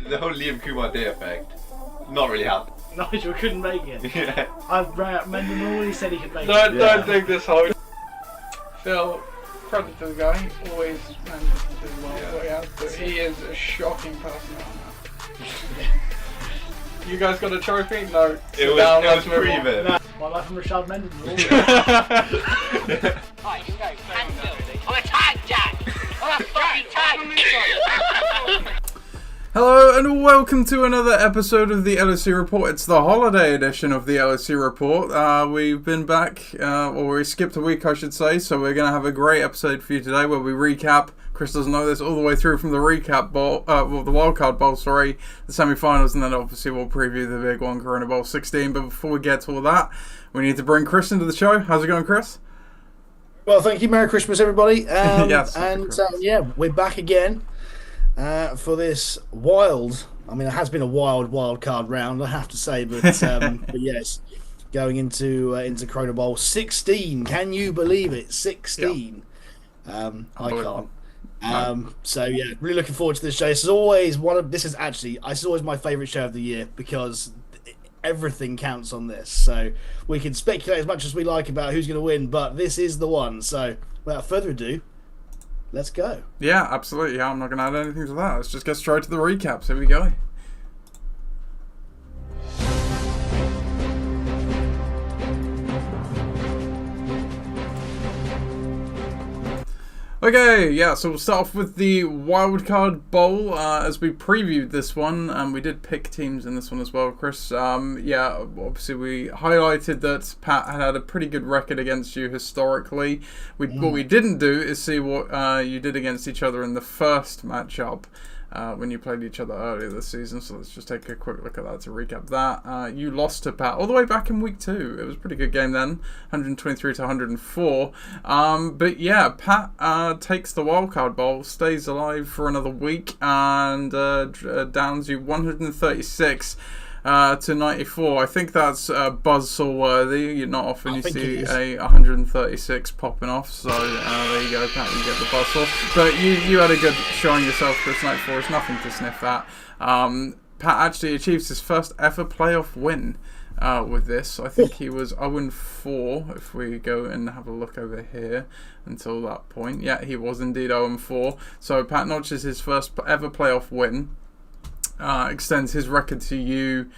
the whole Liam Kumar Day effect, not really happening. Nigel couldn't make it. Yeah. I rang him all, he said he could make it. Don't dig this hole. Phil, credit to the guy, always manages to do well what he has, but he is a shocking person right now. You guys got a trophy? No. It was pre-vim. Nah, my life from Rashad Mendes is all Right, you go. I'm a tag jack! I'm a fucking tag! Hello and welcome to another episode of the LOC Report. It's the holiday edition of the LOC Report. We've been back, or we skipped a week I should say, so we're going to have a great episode for you today where we recap, Chris doesn't know this, all the way through from the recap bowl, the Wildcard Bowl, the semi-finals, and then obviously we'll preview the big one, Corona Bowl 16. But before we get to all that, we need to bring Chris into the show. How's it going, Chris? Well, thank you. Merry Christmas, everybody. Yes. Yeah, we're back again for this wild. I mean, it has been a wild card round, I have to say, but but yes, going into Corona Bowl 16. Can you believe it? 16. Yeah. I can't. So yeah, really looking forward to this show. This is always my favourite show of the year because everything counts on this. So we can speculate as much as we like about who's going to win, but this is the one. So without further ado, let's go. Yeah, absolutely. Yeah, I'm not going to add anything to that. Let's just get straight to the recaps. Here we go. Okay, yeah, so we'll start off with the Wildcard Bowl as we previewed this one, and we did pick teams in this one as well, Chris. Yeah, obviously we highlighted that Pat had a pretty good record against you historically. What we didn't do is see what you did against each other in the first matchup when you played each other earlier this season, so let's just take a quick look at that to recap that. You lost to Pat all the way back in week 2. It was a pretty good game then, 123 to 104. But yeah, Pat takes the Wildcard Bowl, stays alive for another week, and downs you 136 to 94. I think that's buzzsaw worthy. You're not often you see a 136 popping off. So there you go, Pat. You get the buzzsaw. But you had a good showing yourself, Chris. Night 4 is nothing to sniff at. Pat actually achieves his first ever playoff win with this. I think he was 0-4 if we go and have a look over here until that point. Yeah, he was indeed 0-4. So Pat notches his first ever playoff win. Extends his record to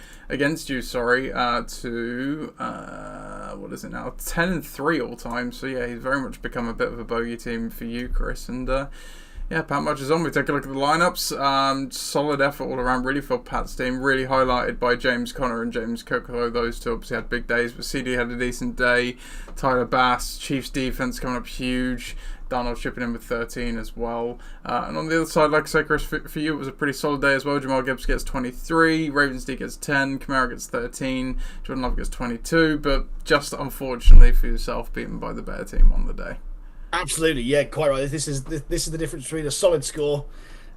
what is it now, 10-3 all time. So yeah, he's very much become a bit of a bogey team for you, Chris. And yeah, Pat marches on. We take a look at the lineups. Solid effort all around, really, for Pat's team. Really highlighted by James Conner and James Cook. Those two obviously had big days, but CD had a decent day. Tyler Bass, Chiefs defense coming up huge. Donald chipping in with 13 as well. And on the other side, like I say, Chris, for you, it was a pretty solid day as well. Jamal Gibbs gets 23, Ravens D gets 10, Kamara gets 13, Jordan Love gets 22, but just unfortunately for yourself, beaten by the better team on the day. Absolutely, yeah, quite right. This is the difference between a solid score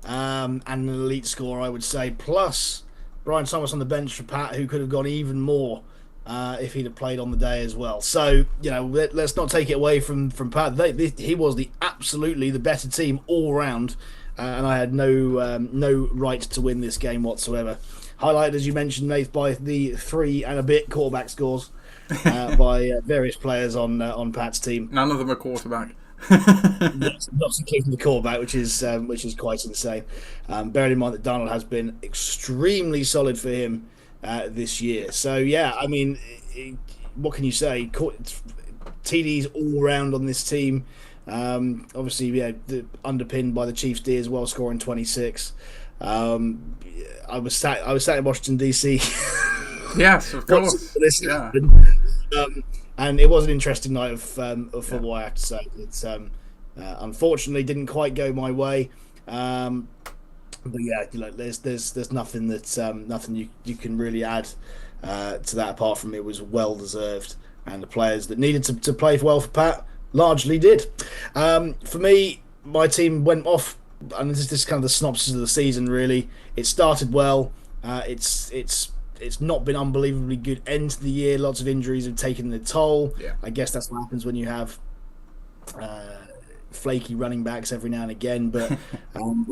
and an elite score, I would say. Plus, Brian Thomas on the bench for Pat, who could have gone even more if he'd have played on the day as well. So, you know, let's not take it away from Pat. He was absolutely the better team all round, and I had no right to win this game whatsoever. Highlighted, as you mentioned, Nate, by the 3 and a bit quarterback scores by various players on Pat's team. None of them are quarterback. Not including the quarterback, which is quite insane. Bearing in mind that Donald has been extremely solid for him this year. So yeah, I mean, what can you say? TDs all round on this team. Obviously, yeah, underpinned by the Chiefs D as well, scoring 26. I was sat in Washington DC. Yes, of course. Yeah. And it was an interesting night of football, I have to say. It's unfortunately didn't quite go my way. But yeah, you know, there's nothing that you can really add to that apart from it was well deserved, and the players that needed to play well for Pat largely did. For me, my team went off, and this is kind of the synopsis of the season. Really, it started well. It's not been unbelievably good end to the year. Lots of injuries have taken the toll. Yeah. I guess that's what happens when you have flaky running backs every now and again, but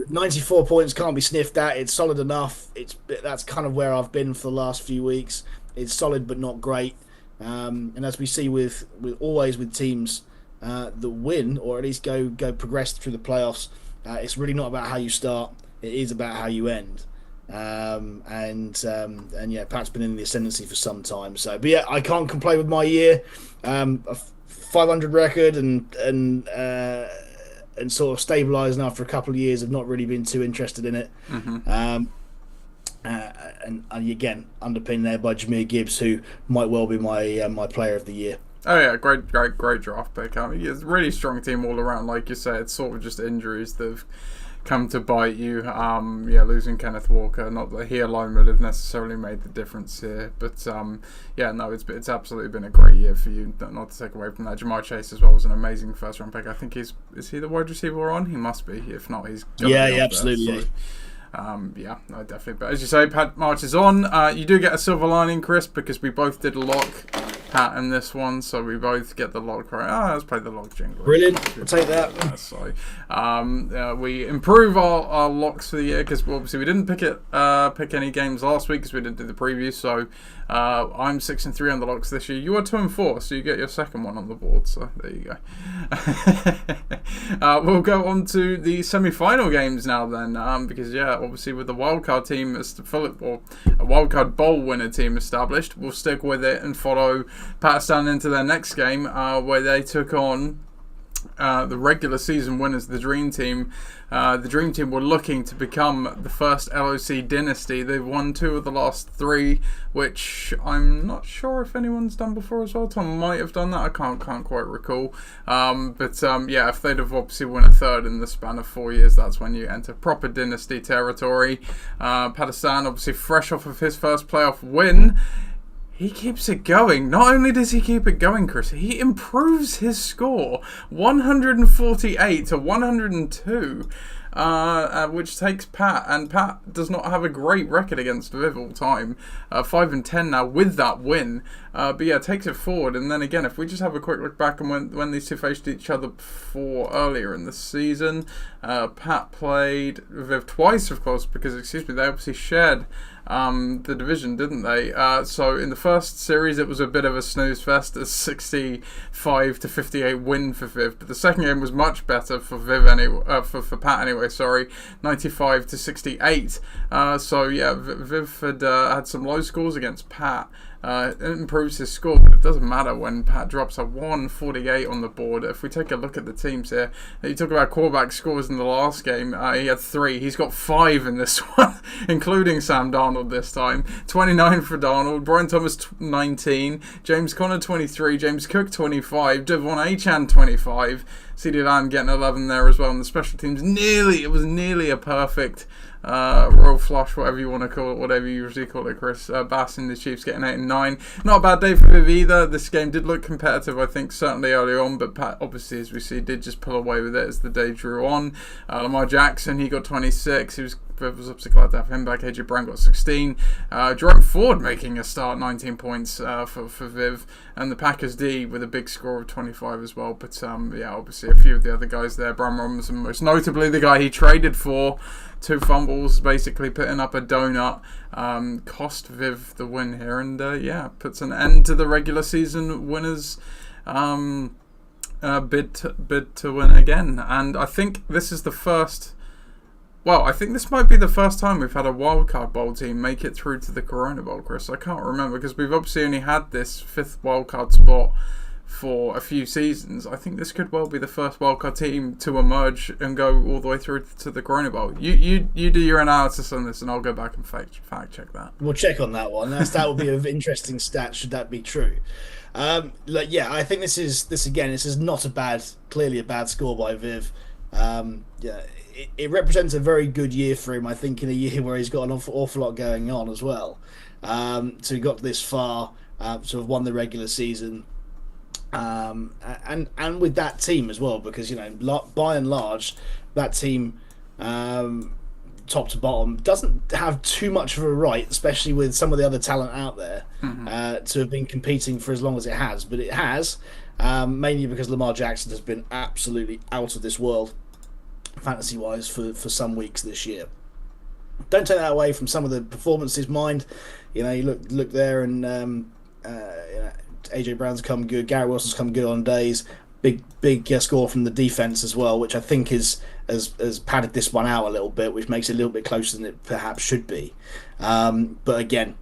94 points can't be sniffed at. It's solid enough. That's kind of where I've been for the last few weeks. It's solid but not great. And as we see with teams that win or at least go progress through the playoffs, it's really not about how you start. It is about how you end. And yeah, Pat's been in the ascendancy for some time. So, but yeah, I can't complain with my year. A 500 record and sort of stabilising after a couple of years of not really been too interested in it. And again, underpinned there by Jahmyr Gibbs, who might well be my player of the year. Oh yeah, great draft pick. I mean, it's a really strong team all around. Like you say, it's sort of just injuries that've come to bite you. Losing Kenneth Walker, not that he alone would have necessarily made the difference here, but it's absolutely been a great year for you. Not to take away from that, Jamar Chase as well was an amazing first round pick. I think is he the wide receiver we're on? He must be. If not, he's absolutely. No, definitely. But as you say, Pat marches on. You do get a silver lining, Chris, because we both did lock Pat in this one, so we both get the lock right. Let's play the lock jingle. Brilliant. We'll take that. So, we improve our locks for the year because obviously we didn't pick any games last week because we didn't do the preview. So, I'm 6-3 on the locks this year. You are 2-4, so you get your second one on the board. So there you go. We'll go on to the semi-final games now then, because obviously with the wildcard team or a wildcard bowl winner team established, we'll stick with it and follow Pakistan into their next game, where they took on the regular season winners, the Dream Team. The Dream Team were looking to become the first LOC dynasty. They've won 2 of the last 3, which I'm not sure if anyone's done before as well. Tom might have done that. I can't quite recall. If they'd have obviously won a 3rd in the span of 4 years, that's when you enter proper dynasty territory. Pakistan, obviously fresh off of his first playoff win. He keeps it going. Not only does he keep it going, Chris, he improves his score 148 to 102, which takes Pat. And Pat does not have a great record against Viv all time. 5-10 now with that win. Takes it forward. And then again, if we just have a quick look back and when these two faced each other earlier in the season, Pat played Viv twice, of course, because they obviously shared the division, didn't they? So in the first series it was a bit of a snooze fest, a 65 to 58 win for Viv, but the second game was much better for Viv for Pat anyway, 95 to 68. Viv had some low scores against Pat. It improves his score, but it doesn't matter when Pat drops a 148 on the board. If we take a look at the teams here, you talk about quarterback scores in the last game. He had 3. He's got 5 in this one, including Sam Darnold this time. 29 for Darnold, Brian Thomas 19, James Conner 23, James Cook 25, Devon Achan 25, CeeDee Lamb getting 11 there as well. And the special teams it was nearly a perfect royal flush, whatever you want to call it, whatever you usually call it, Chris. Bass and the Chiefs getting 8 and 9. Not a bad day for Viv either. This game did look competitive, I think, certainly early on, but Pat, obviously, as we see, did just pull away with it as the day drew on. Lamar Jackson, he got 26. Viv was obviously glad to have him back. AJ Brown got 16. Jerome Ford making a start, 19 points for Viv. And the Packers D with a big score of 25 as well. But obviously a few of the other guys there. Bram Robinson, most notably the guy he traded for. 2 fumbles, basically putting up a donut. Cost Viv the win here. And puts an end to the regular season winners bid to win again. And I think this is the first... Well, I think this might be the first time we've had a Wildcard Bowl team make it through to the Corona Bowl, Chris. I can't remember because we've obviously only had this 5th wildcard spot for a few seasons. I think this could well be the first wildcard team to emerge and go all the way through to the Corona Bowl. You do your analysis on this and I'll go back and fact check that. We'll check on that one. That will be an interesting stat should that be true. I think this is not clearly a bad score by Viv. It represents a very good year for him, I think, in a year where he's got an awful lot going on as well. So he got this far, sort of won the regular season, and with that team as well, because by and large, that team top to bottom, doesn't have too much of a right, especially with some of the other talent out there, to have been competing for as long as it has. But it has, mainly because Lamar Jackson has been absolutely out of this world, fantasy-wise, for some weeks this year. Don't take that away from some of the performances, mind. You look there, and AJ Brown's come good, Garrett Wilson's come good on days. Big score from the defense as well, which I think has padded this one out a little bit, which makes it a little bit closer than it perhaps should be. But again,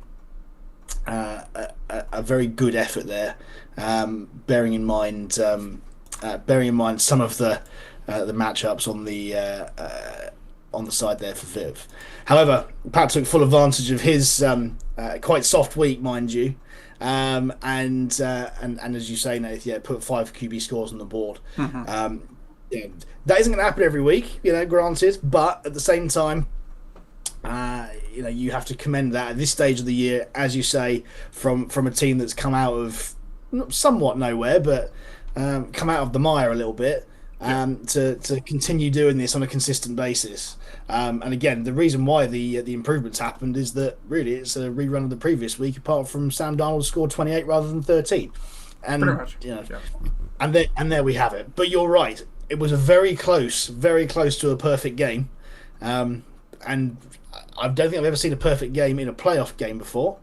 a very good effort there, bearing in mind some of the matchups on the side there for Viv. However, Pat took full advantage of his quite soft week, mind you. And as you say, Nath, put 5 QB scores on the board. That isn't going to happen every week, granted, but at the same time, you have to commend that at this stage of the year, as you say, from a team that's come out of somewhat nowhere, but come out of the mire a little bit. To continue doing this on a consistent basis, and again, the reason why the improvements happened is that really it's a rerun of the previous week, apart from Sam Darnold scored 28 rather than 13, and and there we have it. But you're right, it was a very close to a perfect game, and I don't think I've ever seen a perfect game in a playoff game before.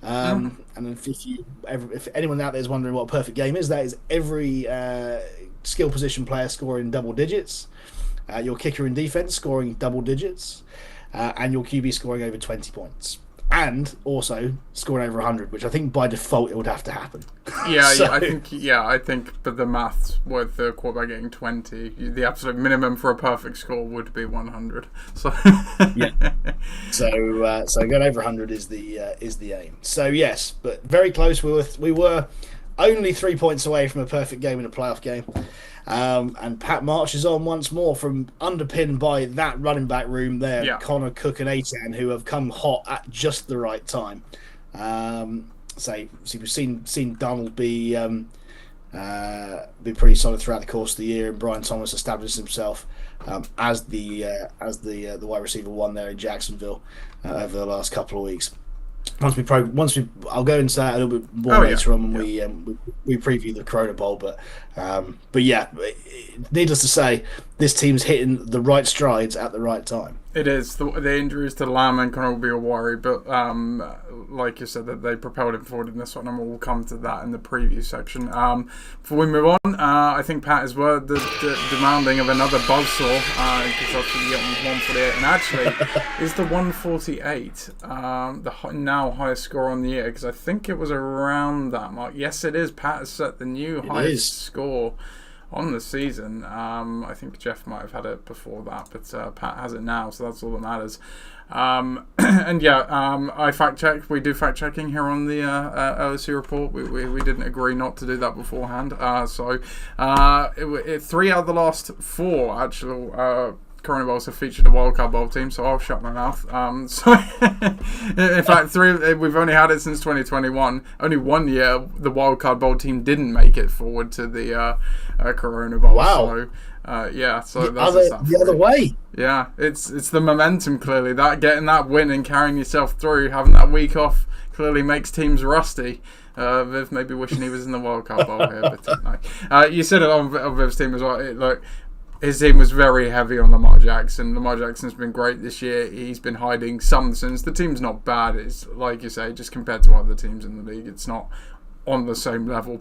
And if anyone out there is wondering what a perfect game is, that is every skill position player scoring double digits, your kicker and defense scoring double digits, and your QB scoring over 20 points, and also scoring over 100, which I think by default it would have to happen. I think but the maths with the quarterback getting 20, the absolute minimum for a perfect score would be 100. So so going over 100 is the aim. So yes, but very close. We were only 3 points away from a perfect game in a playoff game. And Pat marches on once more, from underpinned by that running back room there, Connor, Cook and Atan, who have come hot at just the right time. So we've seen Donald be pretty solid throughout the course of the year, and Brian Thomas established himself as the wide receiver one there in Jacksonville over the last couple of weeks. I'll go into that a little bit more later on when we preview the Corona Bowl, but yeah, needless to say, this team's hitting the right strides at the right time. It is. The injuries to Lamb and Connor will be a worry, but like you said, that they propelled him forward in this one, and we'll come to that in the preview section. Before we move on, I think Pat is demanding of another buzzsaw, because that's what you get on 148, and actually is the 148 the now highest score on the year, because I think it was around that mark. Yes, it is. Pat has set the new highest score on the season. I think Jeff might have had it before that, but Pat has it now, so that's all that matters. I fact checked. We do fact checking here on the LOC report. We didn't agree not to do that beforehand. So 3 out of the last 4 actual Corona Bowls have featured a Wildcard Bowl team, so I'll shut my mouth. In fact, 3 we've only had it since 2021. Only 1 year the Wildcard Bowl team didn't make it forward to the Corona Bowl. Wow. So the other way. Yeah, it's the momentum, clearly. That getting that win and carrying yourself through, having that week off, clearly makes teams rusty. Viv maybe wishing he was in the Wildcard Bowl here, but no. You said it on Viv's team as well. His team was very heavy on Lamar Jackson. Lamar Jackson's been great this year. He's been hiding some since. The team's not bad. It's like you say, just compared to other teams in the league, it's not on the same level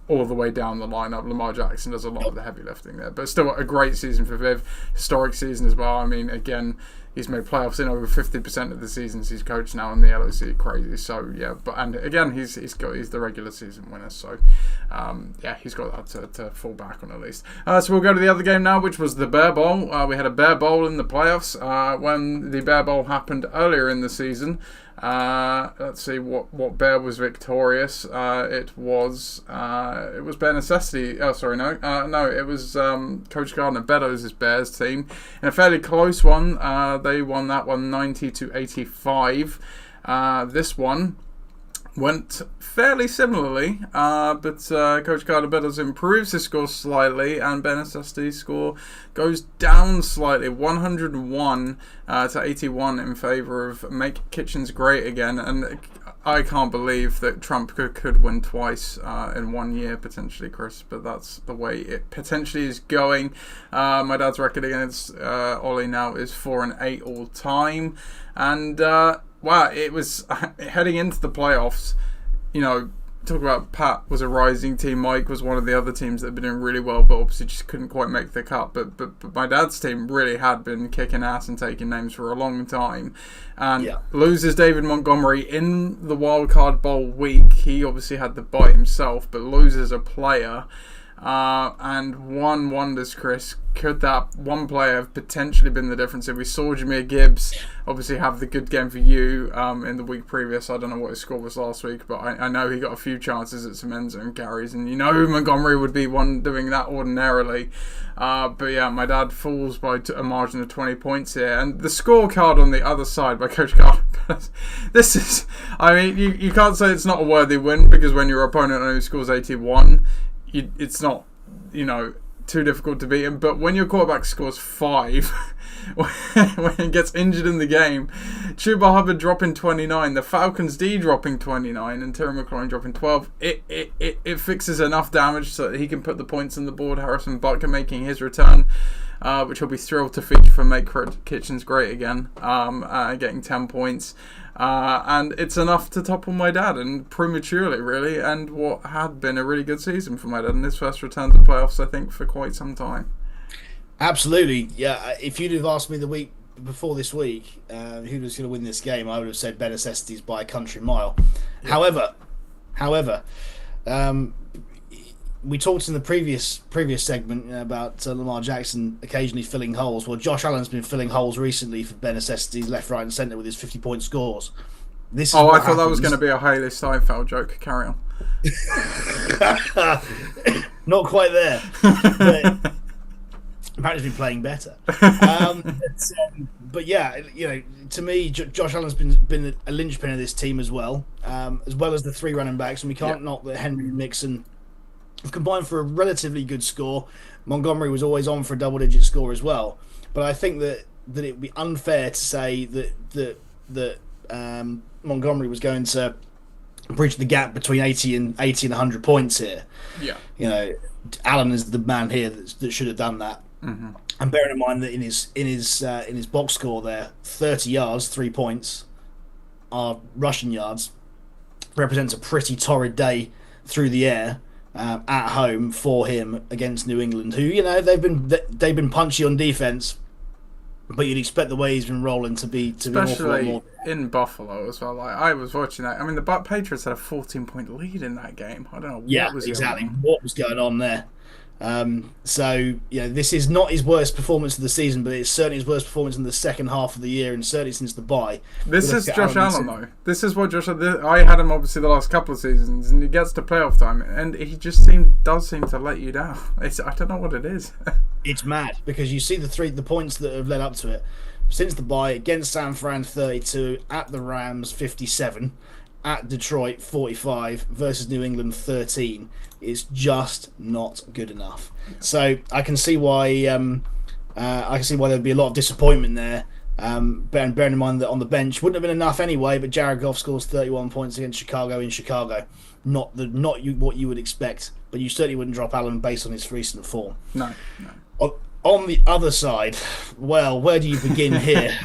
all the way down the lineup. Lamar Jackson does a lot of the heavy lifting there, but still a great season for Viv. Historic season as well. I mean, again, he's made playoffs in over 50% of the seasons he's coached now in the LOC. Crazy. So yeah, and again, he's the regular season winner. So he's got that to fall back on at least. So we'll go to the other game now, which was the Bear Bowl. We had a Bear Bowl in the playoffs when the Bear Bowl happened earlier in the season. Let's see what Bear was victorious. It was Bear Necessity. Oh, sorry, no, it was Coach Gardner Beddoes' Bears team in a fairly close one. They won that one 90-85. This one went fairly similarly, but Coach Carter Beddoes improves his score slightly, and Ben Assesti's score goes down slightly, 101 to 81 in favour of Make Kitchens Great Again. And I can't believe that Trump could win twice in 1 year, potentially, Chris, but that's the way it potentially is going. My dad's record against Ollie now is 4-8 all time, and wow, it was heading into the playoffs. You know, talk about Pat was a rising team. Mike was one of the other teams that had been doing really well, but obviously just couldn't quite make the cut. But my dad's team really had been kicking ass and taking names for a long time. And loses David Montgomery in the Wildcard Bowl week. He obviously had the bye himself, but loses a player. And one wonders, Chris, could that one player have potentially been the difference? If we saw Jameer Gibbs obviously have the good game for you in the week previous. I don't know what his score was last week, but I know he got a few chances at some end zone carries, and you know Montgomery would be one doing that ordinarily. But yeah, my dad falls by a margin of 20 points here, and the scorecard on the other side by Coach Carter. This is, I mean, you can't say it's not a worthy win, because when your opponent only scores 81, it's not, you know, too difficult to beat him. But when your quarterback scores 5, when he gets injured in the game, Chuba Hubbard dropping 29, the Falcons D dropping 29, and Terry McLaurin dropping 12, it fixes enough damage so that he can put the points on the board. Harrison Butker making his return, which he'll be thrilled to feature for Make Kitchens Great Again, getting 10 points. And it's enough to topple my dad, and prematurely, really, and what had been a really good season for my dad, and his first return to playoffs, I think, for quite some time. Absolutely, yeah. If you'd have asked me the week before this week who was going to win this game, I would have said Ben Assestes by a country mile. Yeah. However, we talked in the previous segment about Lamar Jackson occasionally filling holes. Well, Josh Allen's been filling holes recently for Ben Assestes, left, right, and centre with his 50-point scores. I thought that was going to be a Haley Steinfeld joke. Carry on. Not quite there. But apparently he's been playing better. But yeah, you know, to me, Josh Allen's been a linchpin of this team as well as the 3 running backs, and we can't knock that Henry and Mixon have combined for a relatively good score. Montgomery was always on for a double-digit score as well. But I think that it would be unfair to say that Montgomery was going to bridge the gap between 80 and 100 points here. Yeah, you know, Allen is the man here that should have done that. Mm-hmm. And bearing in mind that in his box score there, 30 yards, 3 points, are rushing yards, represents a pretty torrid day through the air. At home for him against New England, who, you know, they've been punchy on defense, but you'd expect the way he's been rolling to be especially more in Buffalo as well. Like, I was watching that. I mean, the Patriots had a 14-point lead in that game. I don't know what was exactly going on. What was going on there. So, you know, this is not his worst performance of the season, but it's certainly his worst performance in the second half of the year, and certainly since the bye. This is Josh Allen, though. This is what Josh. I had him obviously the last couple of seasons, and he gets to playoff time, and he just does seem to let you down. I don't know what it is. It's mad, because you see the points that have led up to it since the bye: against San Fran 32, at the Rams 57. At Detroit 45 versus New England 13 is just not good enough. So I can see why there'd be a lot of disappointment there. Bearing in mind that on the bench wouldn't have been enough anyway, but Jared Goff scores 31 points against Chicago in Chicago. Not what you would expect, but you certainly wouldn't drop Allen based on his recent form. No. On the other side, well, where do you begin here?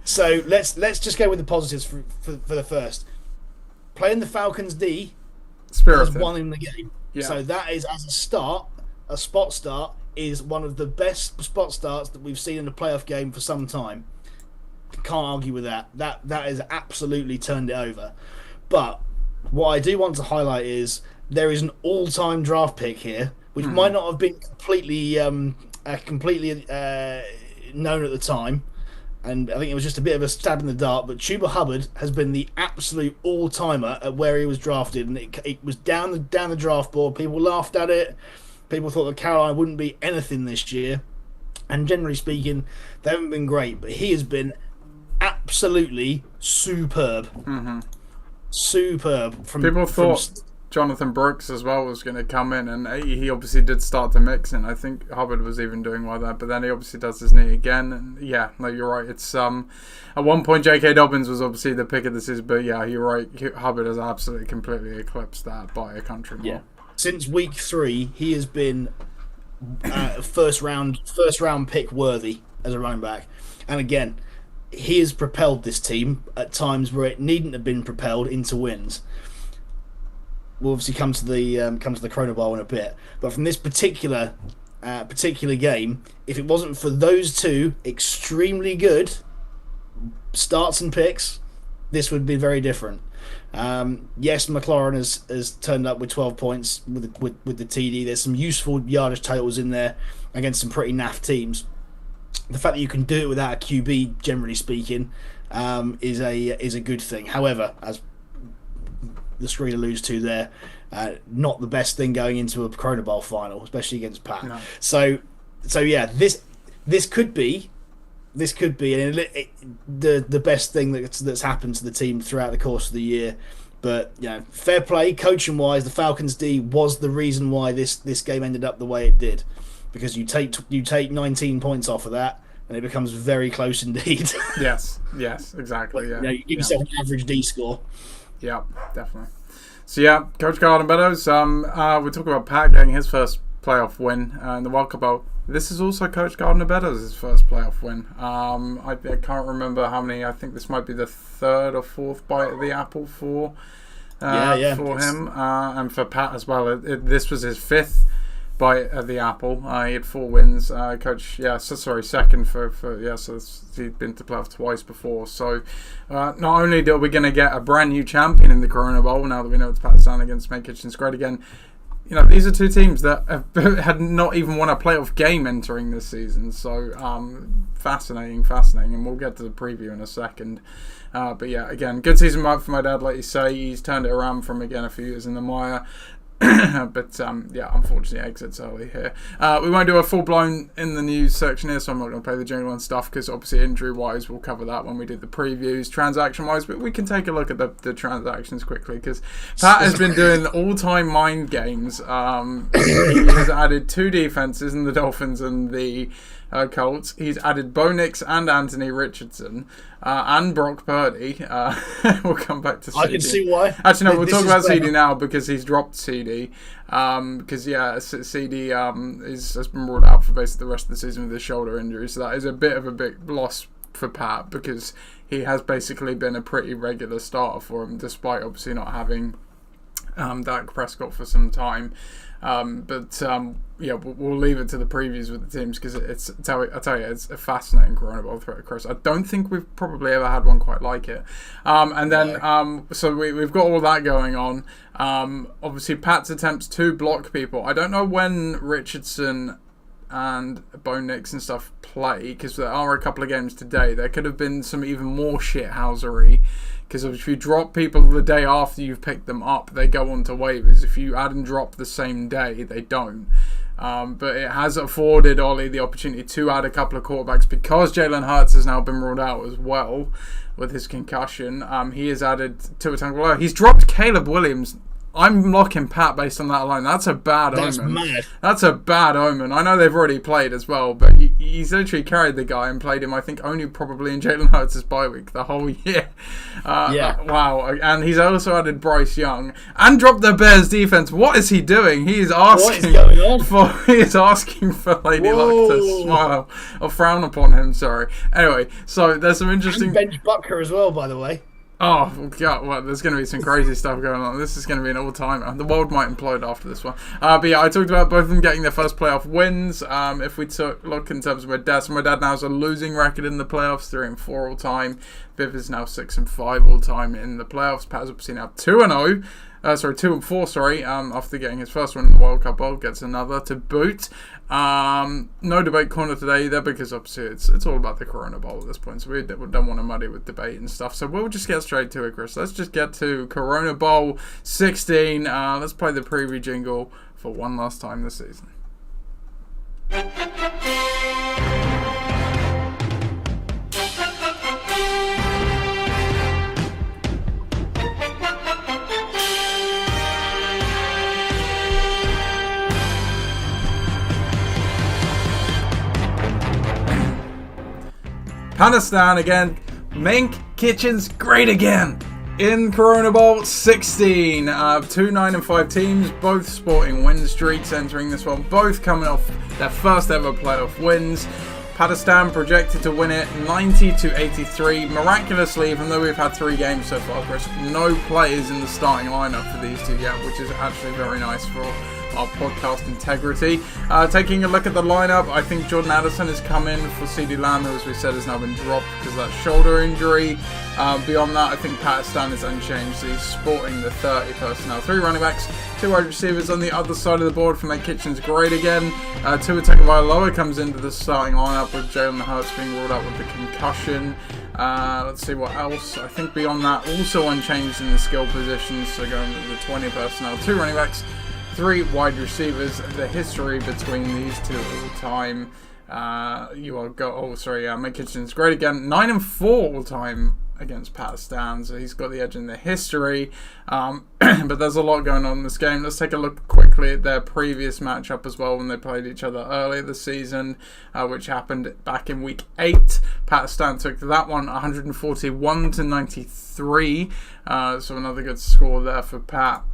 So let's just go with the positives for the first. Playing the Falcons D has won in the game. Yeah. So that is, as a spot start, is one of the best spot starts that we've seen in a playoff game for some time. Can't argue with that. That has absolutely turned it over. But what I do want to highlight is there is an all-time draft pick here, which might not have been completely known at the time. And I think it was just a bit of a stab in the dark, but Chuba Hubbard has been the absolute all-timer at where he was drafted, and it was down the draft board. People laughed at it. People thought that Carolina wouldn't be anything this year, and generally speaking, they haven't been great. But he has been absolutely superb. Mm-hmm. superb. People thought Jonathan Brooks as well was going to come in, and he obviously did start to mix in. I think Hubbard was even doing well there, but then he obviously does his knee again. And yeah, no, you're right. It's at one point J.K. Dobbins was obviously the pick of the season, but yeah, you're right. Hubbard has absolutely completely eclipsed that by a country mile. Yeah. Since week 3, he has been first round pick worthy as a running back, and again, he has propelled this team at times where it needn't have been propelled into wins. We'll obviously come to the Corona Bowl in a bit, but from this particular game, if it wasn't for those two extremely good starts and picks, this would be very different. Yes, McLaurin has turned up with 12 points with the TD. There's some useful yardage totals in there against some pretty naff teams. The fact that you can do it without a QB, generally speaking, is a good thing. However, as the screen alludes to there, not the best thing going into a Corona Bowl final, especially against Pat. No. So yeah, this could be the best thing that's happened to the team throughout the course of the year. But fair play, coaching wise, the Falcons D was the reason why this game ended up the way it did, because you take 19 points off of that, and it becomes very close indeed. Yes, exactly. Yeah, you give yourself an average D score. Yeah, definitely. So yeah, Coach Garden Meadows. We're talking about Pat getting his first playoff win in the Wildcard Bowl. This is also Coach Gardner Meadows' first playoff win. I can't remember how many. I think this might be the 3rd or 4th bite of the apple for him and for Pat as well. This was his 5th bite of the apple. He had 4 wins. Second for so he'd been to playoff twice before. So not only are we going to get a brand new champion in the Corona Bowl now that we know it's Pat Stan against May Kitchen's great again. These are two teams that have had not even won a playoff game entering this season. So fascinating, and we'll get to the preview in a second. But yeah, again, good season for my dad. Like you say, he's turned it around from again a few years in the mire. But unfortunately exits early here. We won't do a full-blown in the news section here, so I'm not going to play the jingle and stuff, because obviously injury-wise we'll cover that when we do the previews. Transaction-wise, but we can take a look at the transactions quickly, because Pat has been doing all-time mind games. He has added 2 defenses in the Dolphins and the Colts. He's added Bo Nix and Anthony Richardson and Brock Purdy. We'll come back to CD. I can see why. Actually, no, we'll talk about CD now, because he's dropped CD. Because CD has been ruled out for basically the rest of the season with his shoulder injury. So that is a bit of a big loss for Pat, because he has basically been a pretty regular starter for him, despite obviously not having Dak Prescott for some time. We'll leave it to the previews with the teams, because I tell you, it's a fascinating Corona Bowl threat, Chris. I don't think we've probably ever had one quite like it. So we've got all that going on. Obviously, Pat's attempts to block people. I don't know when Richardson and Bo Nix and stuff play, because there are a couple of games today. There could have been some even more shithousery, because if you drop people the day after you've picked them up, they go on to waivers. If you add and drop the same day, they don't. But it has afforded Ollie the opportunity to add a couple of quarterbacks, because Jalen Hurts has now been ruled out as well with his concussion. He has added Tua Tagovailoa. He's dropped Caleb Williams. I'm locking Pat based on that alone. That's a bad omen. That's mad. That's a bad omen. I know they've already played as well, but he's literally carried the guy and played him, I think, only probably in Jalen Hurts' bye week the whole year. Wow. And he's also added Bryce Young and dropped the Bears defense. What is he doing? He is asking. What is going on? He is asking for Lady Luck to smile or frown upon him. Sorry. Anyway, so there's some interesting. And bench Butker as well, by the way. Oh, God, well, there's going to be some crazy stuff going on. This is going to be an all-timer. The world might implode after this one. But yeah, I talked about both of them getting their first playoff wins. If we look in terms of my dad, so my dad now has a losing record in the playoffs, 3-4 all-time. Viv is now 6-5 all-time in the playoffs. Pat's obviously now 2-0. 2-4, after getting his first one in the Wildcard Bowl, gets another to boot. No debate corner today either, because obviously it's all about the Corona Bowl at this point, so we don't want to muddy with debate and stuff, so we'll just get straight to it, Chris. Let's just get to Corona Bowl 16. Let's play the preview jingle for one last time this season. Pakistan again. Mink Kitchen's great again. In Corona Bowl 16, 2 9-5 teams, both sporting win streaks entering this one, both coming off their first ever playoff wins. Pakistan projected to win it 90-83. Miraculously, even though we've had 3 games so far, Chris, no players in the starting lineup for these two yet, which is actually very nice for our podcast integrity. Taking a look at the lineup, I think Jordan Addison has come in for CeeDee Lamb, who, as we said, has now been dropped because of that shoulder injury. Beyond that, I think Pakistan is unchanged. So he's sporting the 30 personnel. 3 running backs, 2 wide receivers on the other side of the board for Mike Kitchen's great again. Tua Tagovailoa comes into the starting lineup with Jalen Hurts being ruled out with the concussion. Let's see what else. I think beyond that, also unchanged in the skill positions. So going with the 20 personnel, 2 running backs, 3 wide receivers. The history between these two all time. Mike Kitchen's great again. 9-4 all time against Pakistan, so he's got the edge in the history. But there's a lot going on in this game. Let's take a look quickly at their previous matchup as well when they played each other earlier this season, which happened back in week 8. Pakistan took that one 141-93. So another good score there for Pat.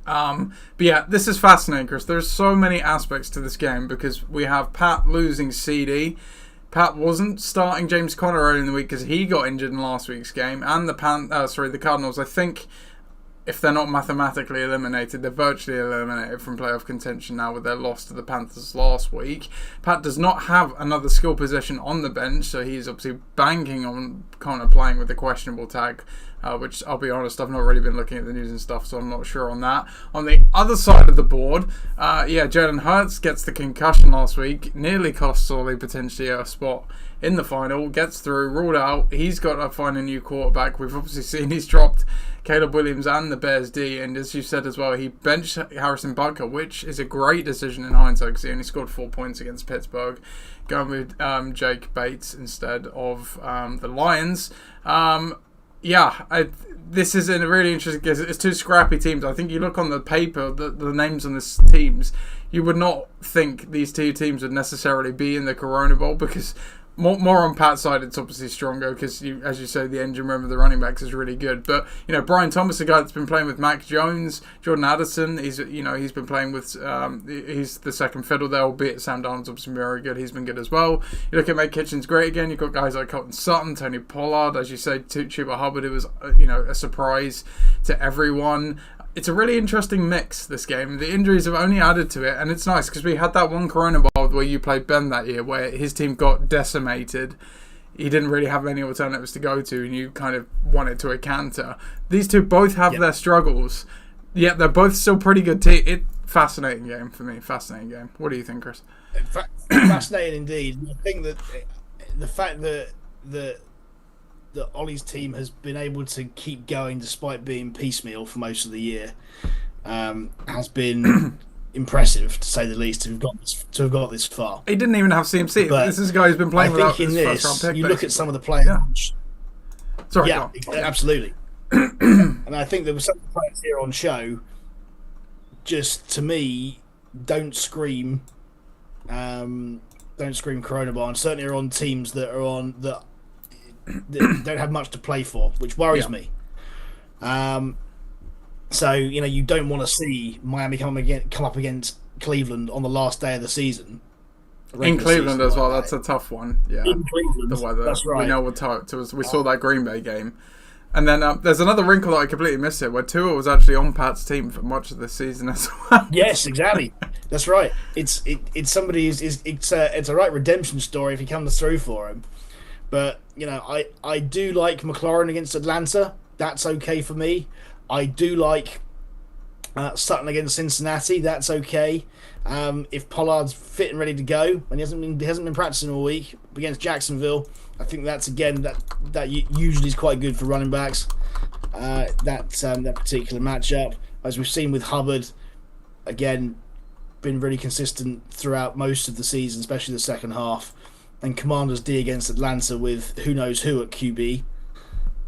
But yeah, this is fascinating, Chris. There's so many aspects to this game because we have Pat losing CD. Pat wasn't starting James Conner early in the week because he got injured in last week's game, and the Cardinals, I think, if they're not mathematically eliminated, they're virtually eliminated from playoff contention now with their loss to the Panthers last week. Pat does not have another skill position on the bench, so he's obviously banking on Connor playing with the questionable tag, which, I'll be honest, I've not really been looking at the news and stuff, so I'm not sure on that. On the other side of the board, Jalen Hurts gets the concussion last week, nearly costs Ollie potentially a spot in the final, gets through, ruled out. He's got to find a new quarterback. We've obviously seen he's dropped Caleb Williams and the Bears D, and as you said as well, he benched Harrison Butker, which is a great decision in hindsight because he only scored 4 points against Pittsburgh, going with Jake Bates instead of the Lions. This is a really interesting case. It's 2 scrappy teams. I think you look on the paper, the names on these teams, you would not think these 2 teams would necessarily be in the Corona Bowl because more on Pat's side, it's obviously stronger because, as you say, the engine room of the running backs is really good. But Brian Thomas, a guy that's been playing with Mac Jones, Jordan Addison, he's been playing with he's the second fiddle there, albeit Sam Darnold's obviously very good. He's been good as well. You look at Mike Kitchen's great again. You've got guys like Colton Sutton, Tony Pollard, as you say, Chuba Hubbard, who was a surprise to everyone. It's a really interesting mix, this game. The injuries have only added to it, and it's nice because we had that one Corona Bowl where you played Ben that year where his team got decimated. He didn't really have any alternatives to go to, and you kind of wanted to a canter. These two both have their struggles, yet they're both still pretty good teams. Fascinating game for me. Fascinating game. What do you think, Chris? Fascinating indeed. I think that the fact that Ollie's team has been able to keep going despite being piecemeal for most of the year has been impressive, to say the least, to have got this far. He didn't even have CMC. But this is a guy who's been playing without his first round pick. You look at some of the players. Yeah. Sorry, absolutely. And I think there were some players here on show, just to me, don't scream Corona Bowl, and certainly are on teams that don't have much to play for, which worries me. So you don't want to see Miami come up against Cleveland on the last day of the season. In Cleveland as well, that's a tough one. Yeah, in Cleveland, the weather. That's right. We know what time. We saw that Green Bay game, and then there's another wrinkle that I completely missed it, where Tua was actually on Pat's team for much of the season as well. Yes, exactly. That's right. It's a right redemption story if he comes through for him. But I do like McLaurin against Atlanta. That's okay for me. I do like Sutton against Cincinnati. That's okay. If Pollard's fit and ready to go, and he hasn't been practicing all week against Jacksonville, I think that's again that usually is quite good for running backs. That particular matchup, as we've seen with Hubbard, again, been really consistent throughout most of the season, especially the second half. And Commanders D against Atlanta with who knows who at QB.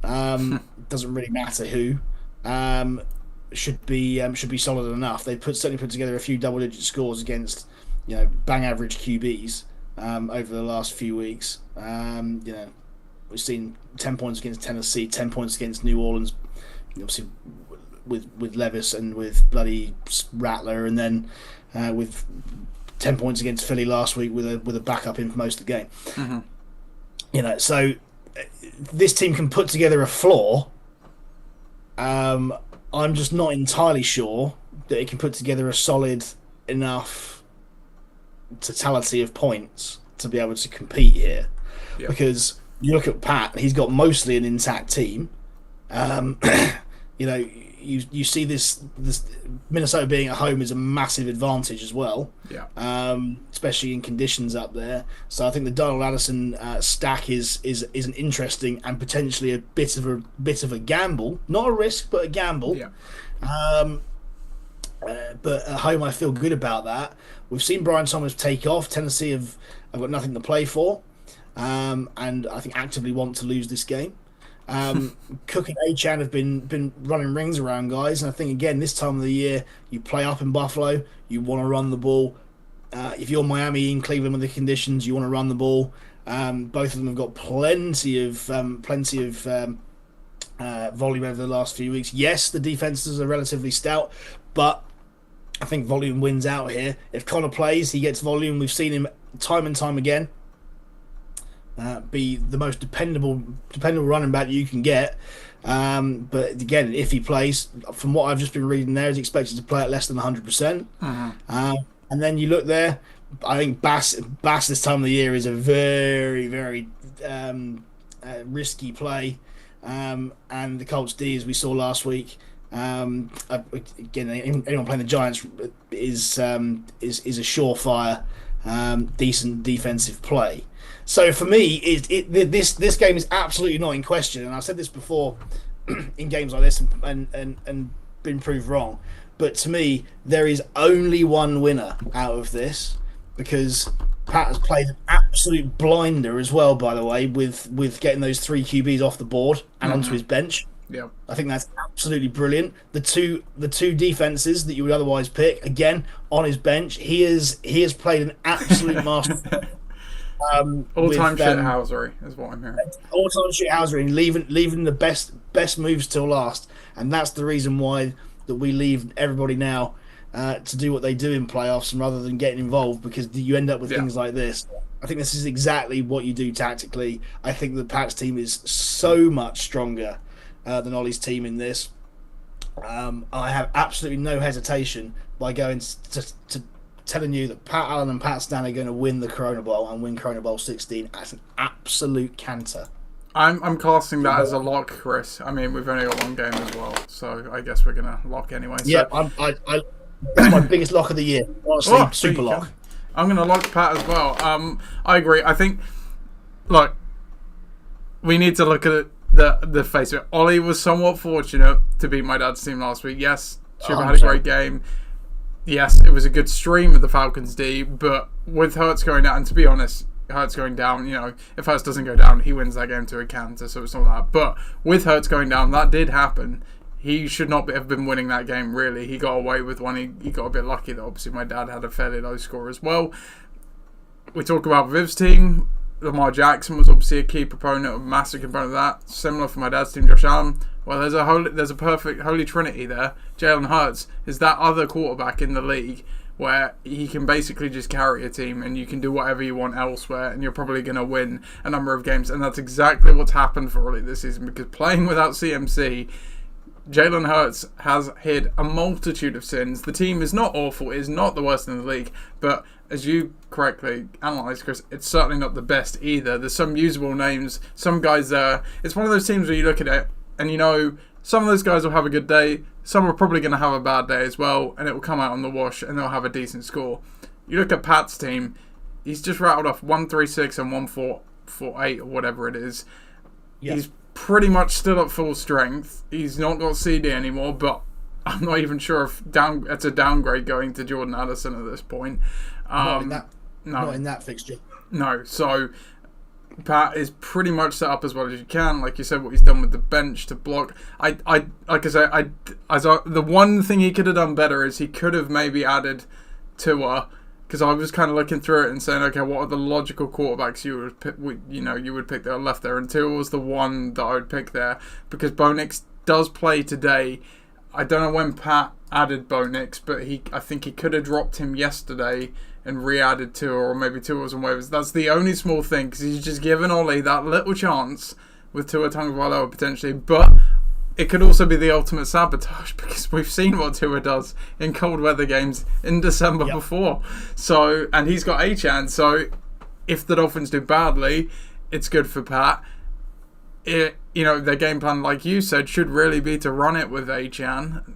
Doesn't really matter who. Should be solid enough. They certainly put together a few double-digit scores against bang average QBs. over the last few weeks. We've seen 10 points against Tennessee, 10 points against New Orleans, obviously with Levis and with bloody Rattler, and then with 10 points against Philly last week with a backup in for most of the game. Mm-hmm. So this team can put together a floor. I'm just not entirely sure that it can put together a solid enough totality of points to be able to compete here. Yep. Because you look at Pat, he's got mostly an intact team. You see this Minnesota being at home is a massive advantage as well. Yeah. Especially in conditions up there. So I think the Donald Addison stack is an interesting and potentially a bit of a gamble, not a risk, but a gamble. Yeah. But at home, I feel good about that. We've seen Brian Thomas take off. Tennessee have got nothing to play for, and I think actively want to lose this game. Cook and Achane have been running rings around guys, and I think again this time of the year you play up in Buffalo, you want to run the ball. If you're Miami in Cleveland with the conditions, you want to run the ball. Both of them have got plenty of volume over the last few weeks. Yes, the defenses are relatively stout, but I think volume wins out here. If Connor plays, he gets volume. We've seen him time and time again be the most dependable running back you can get. But again, if he plays, from what I've just been reading there, he's expected to play at less than 100%. And then you look there, I think Bass this time of the year is a very, very risky play. And the Colts D, as we saw last week, again, anyone playing the Giants is a surefire, decent defensive play. So for me, this game is absolutely not in question, and I've said this before in games like this and been proved wrong. But to me, there is only one winner out of this, because Pat has played an absolute blinder as well, by the way, with getting those 3 QBs off the board and onto his bench. Yeah, I think that's absolutely brilliant. The two defenses that you would otherwise pick, again, on his bench, he has played an absolute master. All-time shithousery is what I'm hearing. All-time shithousery, and leaving the best moves till last, and that's the reason why that we leave everybody now to do what they do in playoffs, and rather than getting involved, because you end up with things like this. I think this is exactly what you do tactically. I think the Pats team is so much stronger than Ollie's team in this. I have absolutely no hesitation by going to telling you that Pat Allen and Pat Stan are going to win the Corona Bowl and win Corona Bowl 16 as an absolute canter. I'm casting that as a lock, Chris. I mean, we've only got one game as well, so I guess we're going to lock anyway. Yeah, that's my biggest lock of the year. Honestly, super lock. I'm going to lock Pat as well. I agree. I think, look, we need to look at it, the face of it. Ollie was somewhat fortunate to beat my dad's team last week. Yes, Chuba had a great game. Yes, it was a good stream of the Falcons D, but with Hurts going down, and to be honest, Hurts going down, if Hurts doesn't go down, he wins that game to a canter, so it's not that. But with Hurts going down, that did happen. He should not have been winning that game, really. He got away with one. He got a bit lucky that obviously my dad had a fairly low score as well. We talk about Viv's team. Lamar Jackson was obviously a key proponent, a massive component of that. Similar for my dad's team, Josh Allen. Well, there's a perfect holy trinity there. Jalen Hurts is that other quarterback in the league where he can basically just carry a team and you can do whatever you want elsewhere and you're probably going to win a number of games. And that's exactly what's happened for Ollie this season, because playing without CMC, Jalen Hurts has hid a multitude of sins. The team is not awful, it is not the worst in the league, but as you correctly analysed, Chris, it's certainly not the best either. There's some usable names, some guys there. It's one of those teams where you look at it and some of those guys will have a good day, some are probably going to have a bad day as well, and it will come out on the wash and they'll have a decent score. You look at Pat's team, he's just rattled off 136 and 1448 or whatever it is. Yes. He's pretty much still at full strength. He's not got CD anymore, but I'm not even sure if it's a downgrade going to Jordan Addison at this point. Not in that fixture. No, so Pat is pretty much set up as well as you can. Like you said, what he's done with the bench to block. The one thing he could have done better is he could have maybe added Tua because I was kind of looking through it and saying, okay, what are the logical quarterbacks you would pick, you would pick that are left there, and Tua was the one that I would pick there, because Bo Nix does play today. I don't know when Pat added Bo Nix, but I think he could have dropped him yesterday and re-added Tua, or maybe Tua was on waivers. That's the only small thing, because he's just given Ollie that little chance with Tua Tagovailoa potentially, but it could also be the ultimate sabotage, because we've seen what Tua does in cold weather games in December before. So, and he's got Achane, so if the Dolphins do badly, it's good for Pat. Their game plan, like you said, should really be to run it with Achane,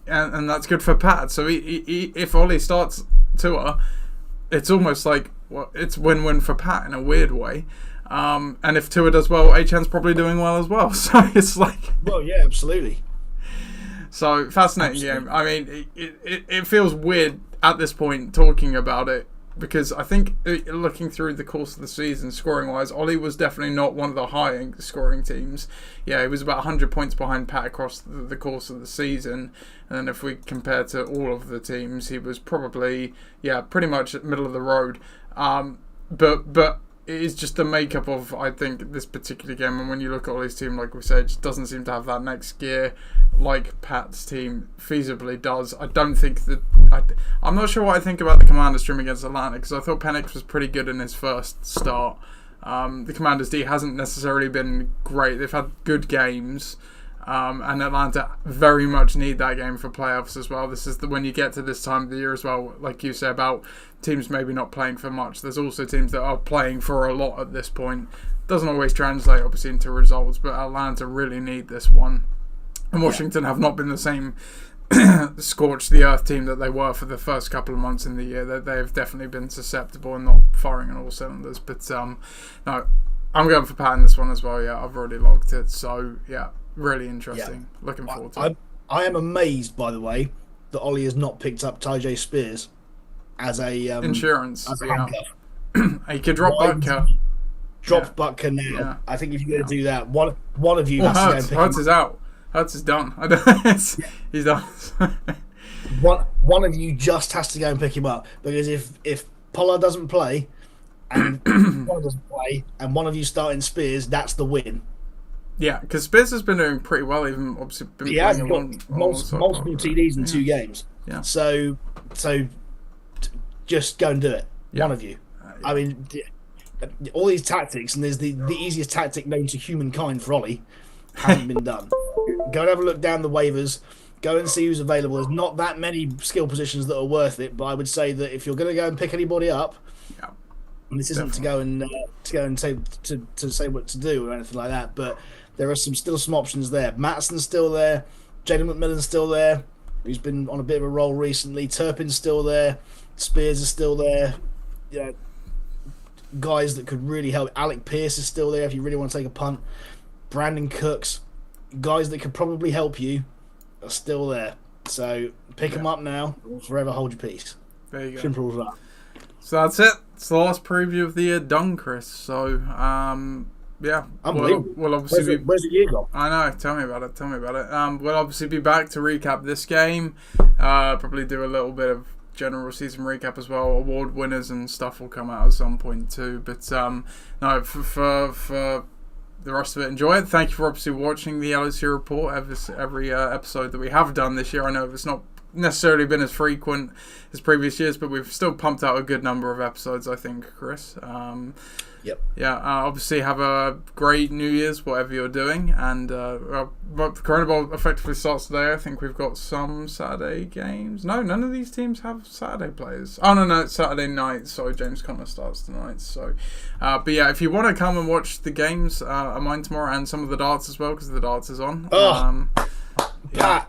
and that's good for Pat. So if Ollie starts Tua, it's almost like it's win-win for Pat in a weird way. And if Tua does well, Achane's probably doing well as well. So it's like... Well, yeah, absolutely. So, fascinating game. I mean, it feels weird at this point talking about it, because I think looking through the course of the season, scoring-wise, Ollie was definitely not one of the high-scoring teams. Yeah, he was about 100 points behind Pat across the course of the season. And then if we compare to all of the teams, he was probably, pretty much middle of the road. But it is just the makeup of, I think, this particular game. And when you look at Ollie's team, like we said, it just doesn't seem to have that next gear like Pat's team feasibly does. I don't think that... I'm not sure what I think about the Commanders stream against Atlanta, because I thought Penix was pretty good in his first start. The Commanders D hasn't necessarily been great. They've had good games. And Atlanta very much need that game for playoffs as well. This is when you get to this time of the year as well, like you say about teams maybe not playing for much. There's also teams that are playing for a lot at this point. Doesn't always translate obviously into results, but Atlanta really need this one. And Washington have not been the same scorched the earth team that they were for the first couple of months in the year. They have definitely been susceptible and not firing on all cylinders. But no, I'm going for Pat in this one as well. Yeah, I've already logged it. So yeah. Really interesting. Looking forward to it. I am amazed, by the way, that Ollie has not picked up Tyjae Spears as a insurance. As a handcuff. He could drop Butker. Drop Butker now. Yeah. I think if you're going to do that, one of you has to go and pick Hurts him is out. Hurts is done. He's done. one of you just has to go and pick him up, because if Pollard doesn't play and one doesn't play and one of you starting Spears, that's the win. Yeah, because Spears has been doing pretty well, even obviously been playing got multiple TDs in 2 games. Yeah. So just go and do it. Yeah. One of you. I mean, all these tactics, and there's the easiest tactic known to humankind for Ollie, hasn't been done. Go and have a look down the waivers. Go and see who's available. There's not that many skill positions that are worth it, but I would say that if you're going to go and pick anybody up, and this isn't to go and say to say what to do or anything like that, but there are still some options there. Mattison's still there. Jalen McMillan's still there, who's been on a bit of a roll recently. Turpin's still there. Spears is still there. Guys that could really help. Alec Pierce is still there if you really want to take a punt. Brandon Cooks, guys that could probably help you, are still there. So pick them up now, or forever hold your peace. There you go. Simple as that. So that's it. It's the last preview of the year done, Chris. So yeah, we'll obviously where's the year gone? I know. Tell me about it. We'll obviously be back to recap this game. Probably do a little bit of general season recap as well. Award winners and stuff will come out at some point too. But no, for the rest of it, enjoy it. Thank you for obviously watching the LOC Report every episode that we have done this year. I know it's not necessarily been as frequent as previous years, but we've still pumped out a good number of episodes, I think, Chris. Yep. Yeah, obviously have a great New Year's, whatever you're doing, and but the Corona Bowl effectively starts today. I think we've got some Saturday games. No, none of these teams have Saturday players. Oh no, it's Saturday night. Sorry, James Conner starts tonight. So, but yeah, if you want to come and watch the games, mine tomorrow, and some of the darts as well, because the darts is on. Pat,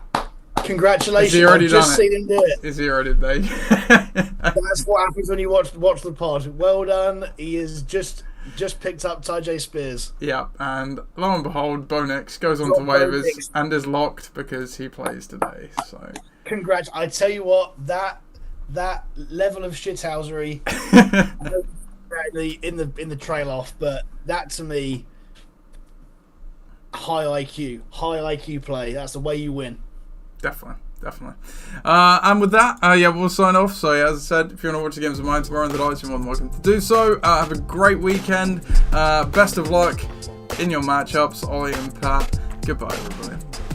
congratulations! Has he already just done seen him do it. Is he already there? That's what happens when you watch the pod. Well done. He is just picked up Tyjae Spears. Yeah, and lo and behold, Bo Nix goes on to waivers and is locked because he plays today. So, congrats! I tell you what, that level of shithousery in the trail off, but that to me, high IQ play. That's the way you win. Definitely. definitely. And with that, yeah, we'll sign off. So, yeah, as I said, if you want to watch the games of mine tomorrow on the Lights, you're more than welcome to do so. Have a great weekend. Best of luck in your matchups, Ollie and Pat. Goodbye, everybody.